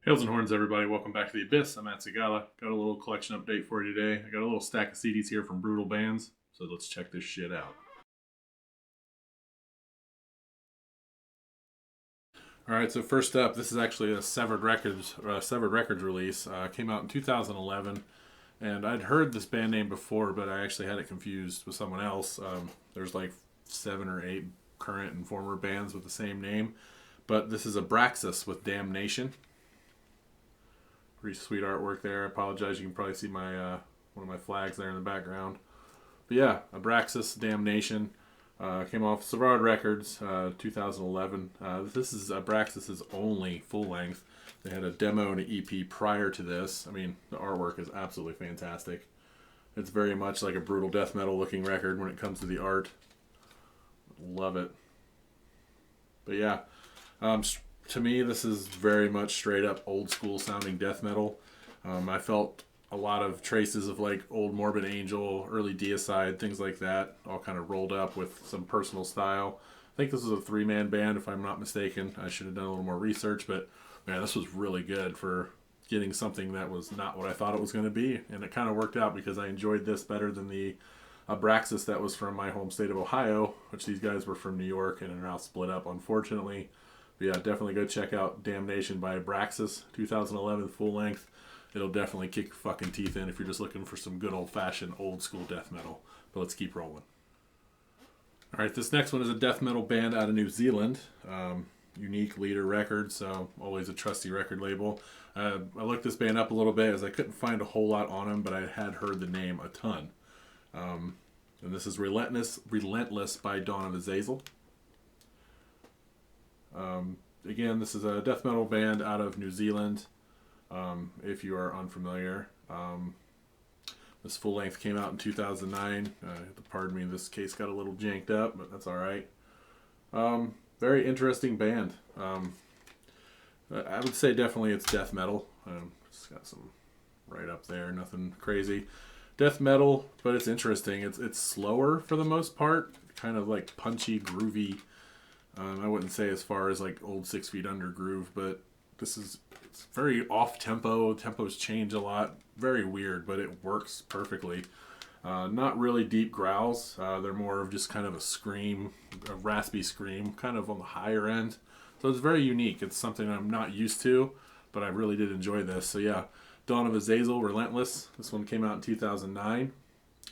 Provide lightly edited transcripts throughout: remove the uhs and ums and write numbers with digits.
Hails and horns, everybody. Welcome back to the Abyss. I'm at Segala. Got a little collection update for you today. I got a little stack of CDs here from Brutal Bands, so let's check this shit out. Alright, so first up, this is actually a Severed Records release. Came out in 2011, and I'd heard this band name before, but I actually had it confused with someone else. There's like 7 or 8 current and former bands with the same name, but this is ABRAXAS with DAMNATION. Pretty sweet artwork there. I apologize, you can probably see my one of my flags there in the background. But yeah, ABRAXAS, DAMNATION. Came off Severed Records, 2011. This is ABRAXAS' only full-length. They had a demo and an EP prior to this. I mean, the artwork is absolutely fantastic. It's very much like a brutal death metal looking record when it comes to the art. Love it. But yeah, to me, this is very much straight up old school sounding death metal. I felt a lot of traces of like old Morbid Angel, early Deicide, things like that, all kind of rolled up with some personal style. I think this is a 3-man band, if I'm not mistaken. I should have done a little more research, but man, this was really good for getting something that was not what I thought it was going to be. And it kind of worked out because I enjoyed this better than the ABRAXAS that was from my home state of Ohio, which these guys were from New York and are now split up, unfortunately. But yeah, definitely go check out DAMNATION by ABRAXAS, 2011 full length. It'll definitely kick your fucking teeth in if you're just looking for some good old-fashioned old school death metal. But let's keep rolling. Alright, this next one is a death metal band out of New Zealand. Unique Leader Records, so always a trusty record label. I looked this band up a little bit as I couldn't find a whole lot on them, but I had heard the name a ton. And this is Relentless by Dawn of Azazel. Again, this is a death metal band out of New Zealand. If you are unfamiliar, this full length came out in 2009. Pardon me, this case got a little janked up, but that's alright. Very interesting band. I would say definitely it's death metal. It's got some right up there, nothing crazy. Death metal, but it's interesting. It's slower for the most part, kind of like punchy, groovy. I wouldn't say as far as like old 6 Feet Under groove, but it's very off tempo. Tempos change a lot. Very weird, but it works perfectly. Not really deep growls. They're more of just kind of a scream, a raspy scream, kind of on the higher end. So it's very unique. It's something I'm not used to, but I really did enjoy this. So yeah, Dawn of Azazel, Relentless. This one came out in 2009.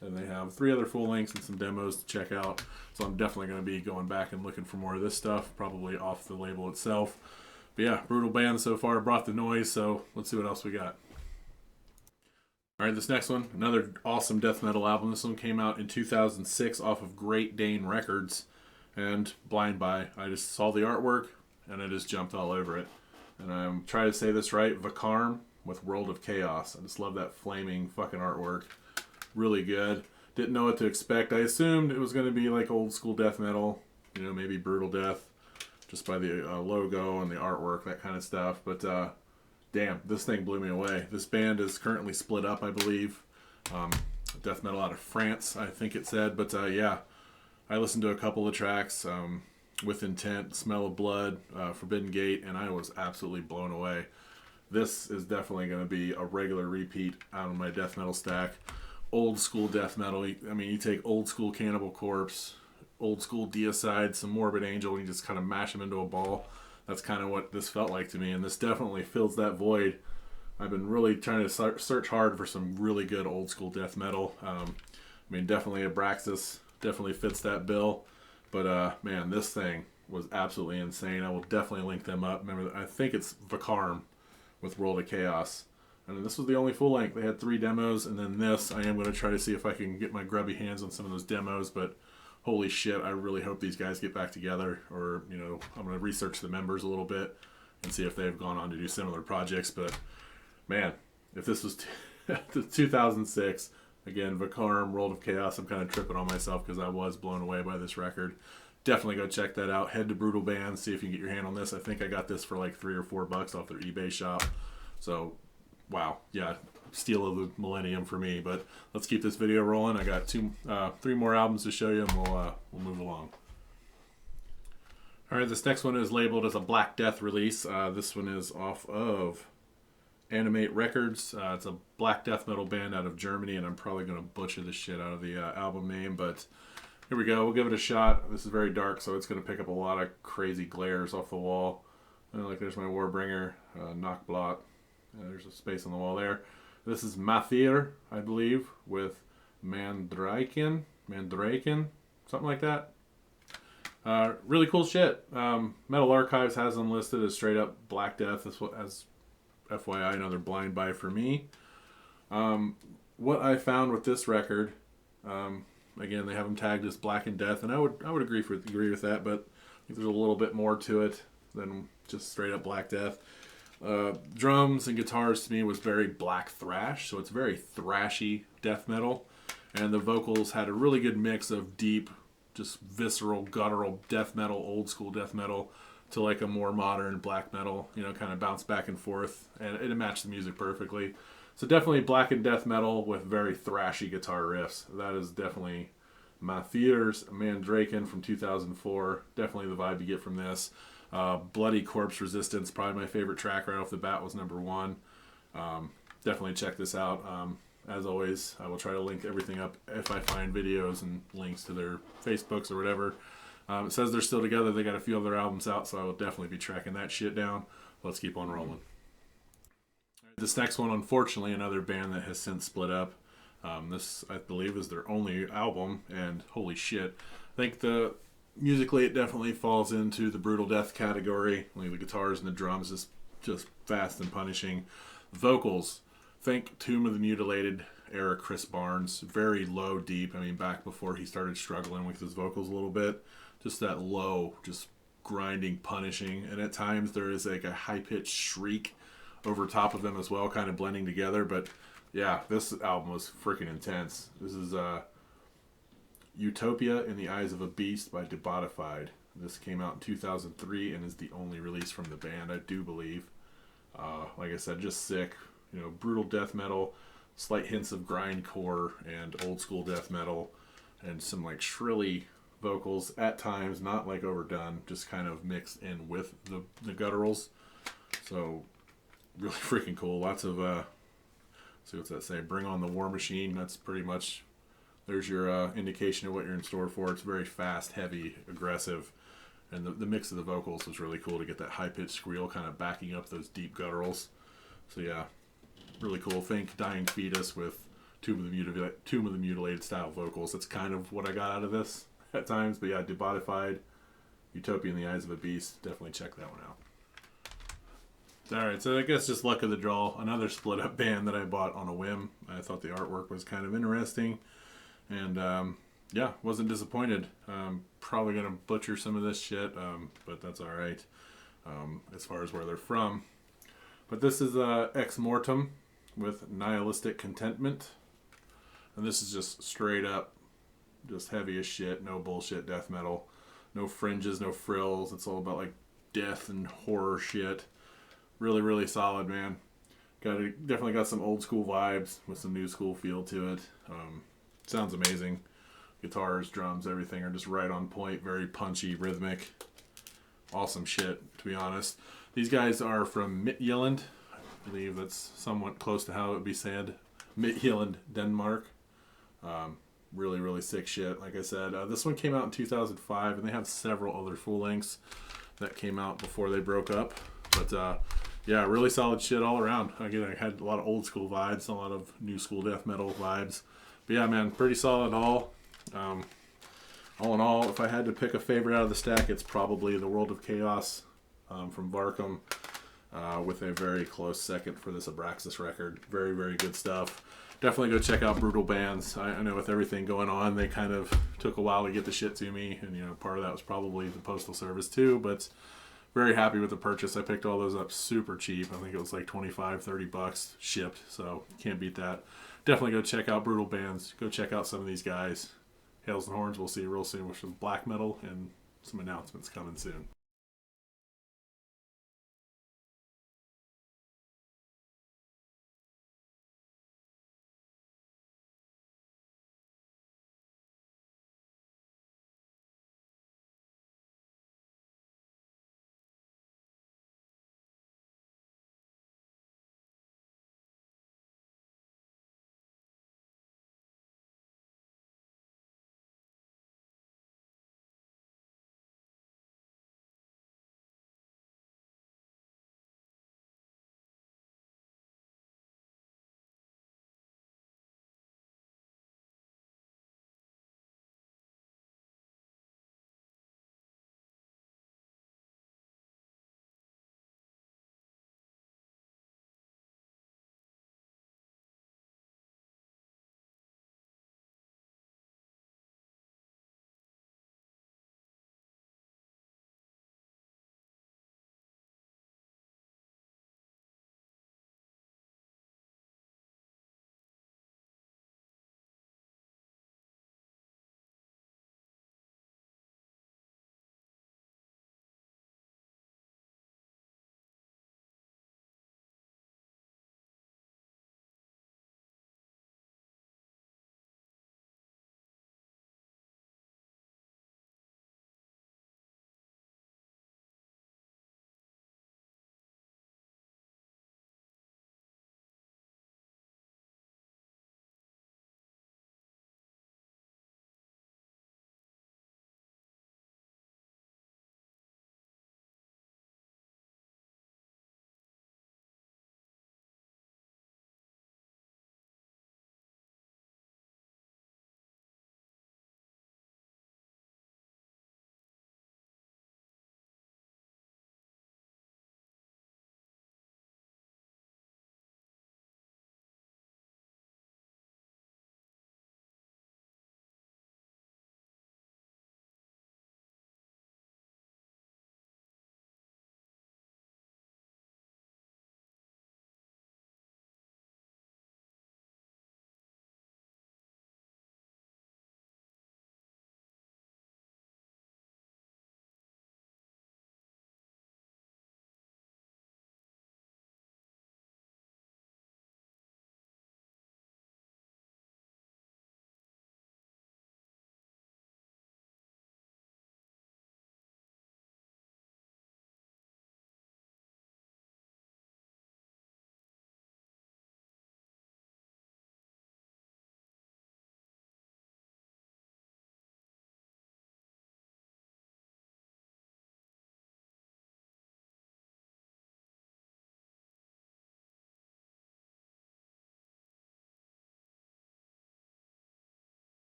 And they have 3 other full lengths and some demos to check out. So I'm definitely going to be going back and looking for more of this stuff, probably off the label itself. But yeah, Brutal Bands so far brought the noise, so let's see what else we got. Alright, this next one, another awesome death metal album. This one came out in 2006 off of Great Dane Records. And blind buy. I just saw the artwork and I just jumped all over it. And I'm trying to say this right, Vakarm with World of Chaos. I just love that flaming fucking artwork. Really good. Didn't know what to expect. I assumed it was going to be like old school death metal, you know, maybe brutal death, just by the logo and the artwork, that kind of stuff. But damn, this thing blew me away. This band is currently split up, I believe. Death metal out of France, I think it said. But yeah, I listened to a couple of tracks, With Intent, Smell of Blood, Forbidden Gate, and I was absolutely blown away. This is definitely going to be a regular repeat out of my death metal stack. Old school death metal. I mean, you take old school Cannibal Corpse, old school Deicide, some Morbid Angel, and you just kind of mash them into a ball. That's kind of what this felt like to me, and this definitely fills that void. I've been really trying to search hard for some really good old school death metal. I mean, definitely ABRAXAS definitely fits that bill, but man, this thing was absolutely insane. I will definitely link them up. Remember, I think it's Vakarm with World of Chaos. And this was the only full length. They had 3 demos, and then this. I am going to try to see if I can get my grubby hands on some of those demos, but holy shit, I really hope these guys get back together, or, you know, I'm going to research the members a little bit and see if they've gone on to do similar projects. But man, if this was 2006, again, Vakarm, World of Chaos, I'm kind of tripping on myself because I was blown away by this record. Definitely go check that out. Head to Brutal Bands, see if you can get your hand on this. I think I got this for like $3 or $4 off their eBay shop. So wow, yeah, steal of the millennium for me. But let's keep this video rolling. I got 3 more albums to show you, and we'll move along. All right, this next one is labeled as a Black Death release. This one is off of Animate Records. It's a black death metal band out of Germany, and I'm probably going to butcher the shit out of the album name, but here we go. We'll give it a shot. This is very dark, so it's going to pick up a lot of crazy glares off the wall. Like there's my Warbringer, Knockblot. There's a space on the wall there. This is Mathir, I believe, with Mandraken, something like that. Really cool shit. Metal Archives has them listed as straight up Black Death, as FYI, another blind buy for me. What I found with this record, again, they have them tagged as Black and Death, and I would agree with that, but I think there's a little bit more to it than just straight up Black Death. Drums and guitars to me was very black thrash, so it's very thrashy death metal, and the vocals had a really good mix of deep, just visceral, guttural death metal, old school death metal, to like a more modern black metal, kind of bounce back and forth, and it matched the music perfectly. So definitely black and death metal with very thrashy guitar riffs. That is definitely Mathir's Mandraken from 2004. Definitely the vibe you get from this. Bloody Corpse Resistance, probably my favorite track right off the bat, was number 1. Definitely check this out. As always, I will try to link everything up if I find videos and links to their Facebooks or whatever. It says they're still together. They got a few other albums out, so I will definitely be tracking that shit down. Let's keep on rolling. This next one, unfortunately, another band that has since split up. This, I believe, is their only album, and holy shit. I think musically it definitely falls into the brutal death category. Like the guitars and the drums is just fast and punishing. Vocals, think Tomb of the Mutilated era Chris Barnes. Very low, deep. I mean, back before he started struggling with his vocals a little bit. Just that low, just grinding, punishing. And at times there is like a high-pitched shriek over top of them as well, kind of blending together. But yeah, this album was freaking intense. This is Utopia in the Eyes of a Beast by DEBODIFIED. This came out in 2003 and is the only release from the band, I do believe. Like I said, just sick. Brutal death metal, slight hints of grindcore and old school death metal, and some like shrilly vocals at times, not like overdone, just kind of mixed in with the gutturals. So really freaking cool. Lots of see what's that say? Bring on the War Machine. That's pretty much, there's your indication of what you're in store for. It's very fast, heavy, aggressive, and the mix of the vocals was really cool to get that high-pitched squeal kind of backing up those deep gutturals. So yeah, really cool. Think Dying Fetus with Tomb of the Mutilated style vocals. That's kind of what I got out of this at times. But yeah, DEBODIFIED, Utopia in the Eyes of a Beast. Definitely check that one out. Alright, so I guess just luck of the draw. Another split up band that I bought on a whim. I thought the artwork was kind of interesting. And yeah, wasn't disappointed. Probably going to butcher some of this shit, but that's alright as far as where they're from. But this is EXMORTEM with Nihilistic Contentment. And this is just straight up, just heavy as shit, no bullshit death metal. No fringes, no frills. It's all about like death and horror shit. Really, really solid, man. Definitely got some old school vibes with some new school feel to it. Sounds amazing. Guitars, drums, everything are just right on point. Very punchy, rhythmic. Awesome shit, to be honest. These guys are from Midtjylland. I believe that's somewhat close to how it would be said. Midtjylland, Denmark. Really, really sick shit. Like I said, this one came out in 2005, and they have several other full lengths that came out before they broke up. But yeah, really solid shit all around. Again, I had a lot of old school vibes, a lot of new school death metal vibes. But yeah, man, pretty solid all. All in all, if I had to pick a favorite out of the stack, it's probably The World of Chaos from Varkum, with a very close second for this ABRAXAS record. Very, very good stuff. Definitely go check out Brutal Bands. I know with everything going on, they kind of took a while to get the shit to me, and part of that was probably the postal service too, but very happy with the purchase. I picked all those up super cheap. I think it was like $25-30 shipped, so can't beat that. Definitely go check out Brutal Bands. Go check out some of these guys. Hails and Horns, we'll see you real soon with some black metal and some announcements coming soon.